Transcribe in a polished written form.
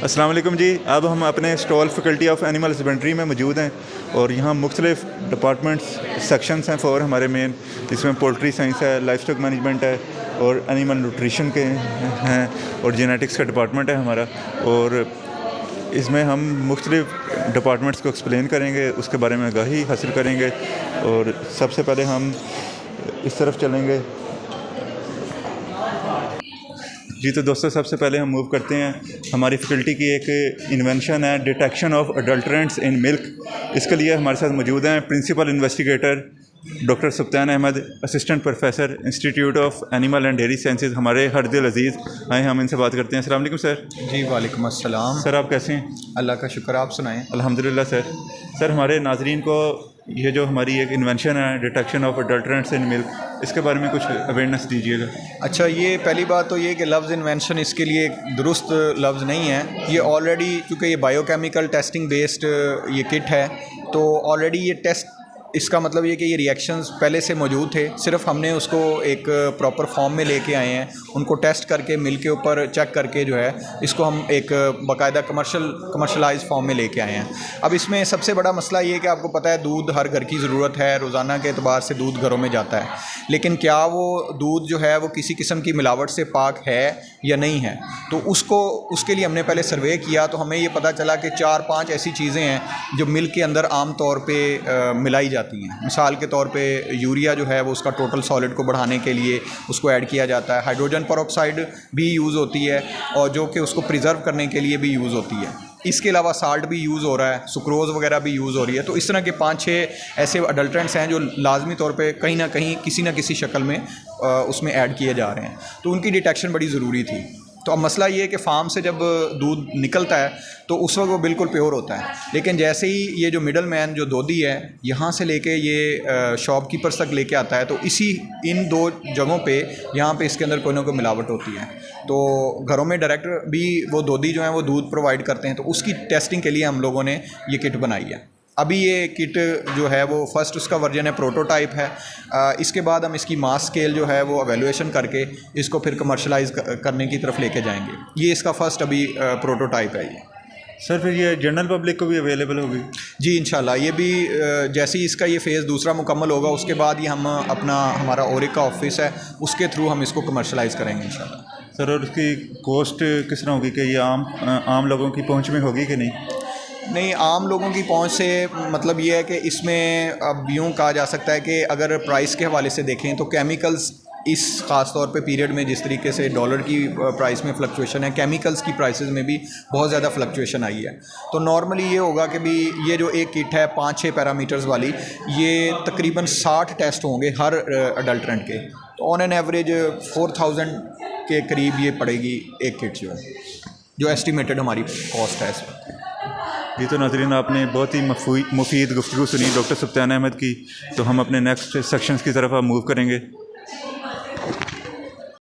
अस्सलाम वालेकुम जी। अब हम अपने stall faculty of animal husbandry में मौजूद हैं और यहाँ मुख्तलिफ डिपार्टमेंट्स सेक्शंस हैं फॉर हमारे मेन, इसमें पोल्ट्री साइंस है, लाइफ स्टॉक मैनेजमेंट है और एनिमल न्यूट्रिशन के हैं और जेनेटिक्स का डिपार्टमेंट है हमारा। और इसमें हम मुख्तलिफ डिपार्टमेंट्स को एक्सप्लेन करेंगे, उसके बारे में आगाही हासिल करेंगे। और सबसे पहले हम इस तरफ चलेंगे जी। तो दोस्तों, सबसे पहले हम मूव करते हैं, हमारी फैकल्टी की एक इन्वेंशन है detection of adulterants in milk. इसके लिए हमारे साथ मौजूद हैं principal investigator doctor Subtan Ahmad, assistant professor institute of animal and dairy sciences, हमारे हरदिल अजीज़। आए हम इनसे बात करते हैं। अस्सलाम वालेकुम सर। जी वालेकुम अस्सलाम। सर आप कैसे हैं? अल्लाह का शुक्र, आप सुनाएं। अल्हम्दुलिल्लाह सर। सर हमारे नाजरीन को ये जो हमारी एक इन्वेंशन है detection of adulterants in milk, इसके बारे में कुछ अवेयरनेस दीजिएगा। अच्छा, ये पहली बात तो ये कि लफ्ज़ इन्वेंशन इसके लिए एक दुरुस्त लफ्ज़ नहीं है। ये ऑलरेडी, क्योंकि ये बायोकेमिकल टेस्टिंग बेस्ड ये किट है, तो ऑलरेडी ये टेस्ट, इसका मतलब ये कि ये रिएक्शंस पहले से मौजूद थे, सिर्फ हमने उसको एक प्रॉपर फॉर्म में लेके आए हैं, उनको टेस्ट करके मिल के ऊपर चेक करके जो है इसको हम एक बाकायदा कमर्शलाइज फॉर्म में लेके आए हैं। अब इसमें सबसे बड़ा मसला ये है कि आपको पता है दूध हर घर की ज़रूरत है, रोज़ाना के एतबार से दूध घरों में जाता है, लेकिन क्या वो दूध जो है वो किसी किस्म की मिलावट से पाक है या नहीं है। तो उसके लिए हमने पहले सर्वे किया, तो हमें ये पता चला कि 4-5 ऐसी चीज़ें हैं जो मिल्क के अंदर आम तौर पे मिलाई जाती हैं। मिसाल के तौर पे यूरिया जो है वो उसका टोटल सॉलिड को बढ़ाने के लिए उसको ऐड किया जाता है। हाइड्रोजन पेरोक्साइड भी यूज़ होती है और जो कि उसको प्रिजर्व करने के लिए भी यूज़ होती है। इसके अलावा साल्ट भी यूज़ हो रहा है, सुक्रोज़ वगैरह भी यूज़ हो रही है। तो इस तरह के 5-6 ऐसे अडल्ट्रेंट्स हैं जो लाजमी तौर पे कहीं ना कहीं किसी न किसी शक्ल में उसमें ऐड किए जा रहे हैं, तो उनकी डिटेक्शन बड़ी ज़रूरी थी। तो अब मसला ये है कि फार्म से जब दूध निकलता है तो उस वक्त वो बिल्कुल प्योर होता है, लेकिन जैसे ही ये जो मिडल मैन जो दोधी है यहाँ से लेके ये शॉपकीपर्स तक लेके आता है, तो इन 2 जगहों पे यहाँ पे इसके अंदर कोई ना कोई मिलावट होती है। तो घरों में डायरेक्ट भी वो दोधी जो है वो दूध प्रोवाइड करते हैं, तो उसकी टेस्टिंग के लिए हम लोगों ने ये किट बनाई है। अभी ये किट जो है वो फर्स्ट उसका वर्जन है, प्रोटोटाइप है। इसके बाद हम इसकी मास स्केल जो है वो एवेलुएशन करके इसको फिर कमर्शलाइज करने की तरफ लेके जाएंगे। ये इसका फर्स्ट अभी प्रोटोटाइप है ये। सर फिर ये जनरल पब्लिक को भी अवेलेबल होगी? जी इंशाल्लाह, ये भी जैसे ही इसका ये फ़ेज़ दूसरा मुकम्मल होगा उसके बाद ये हम हमारा ओरिक का ऑफिस है उसके थ्रू हम इसको कमर्शलाइज़ करेंगे इंशाल्लाह। सर और उसकी कॉस्ट किस तरह होगी कि ये आम लोगों की पहुंच में होगी कि नहीं? नहीं, आम लोगों की पहुंच से मतलब ये है कि इसमें अब यूँ कहा जा सकता है कि अगर प्राइस के हवाले से देखें तो केमिकल्स इस ख़ास तौर पे पीरियड में जिस तरीके से डॉलर की प्राइस में फ्लक्चुएशन है, केमिकल्स की प्राइसेस में भी बहुत ज़्यादा फ्लक्चुएशन आई है। तो नॉर्मली ये होगा कि भी ये जो एक किट है 5-6 पैरामीटर्स वाली, ये तकरीबन 60 टेस्ट होंगे हर अडल्ट्रेंट के, तो ऑन एन एवरेज 4000 के करीब ये पड़ेगी एक किट जो एस्टिमेटेड हमारी कॉस्ट है इसमें। जी तो नाज़रीन, आपने बहुत ही मुफीद गुफ्तगू सुनी डॉक्टर सुब्तान अहमद की। तो हम अपने नेक्स्ट सेक्शंस की तरफ मूव करेंगे।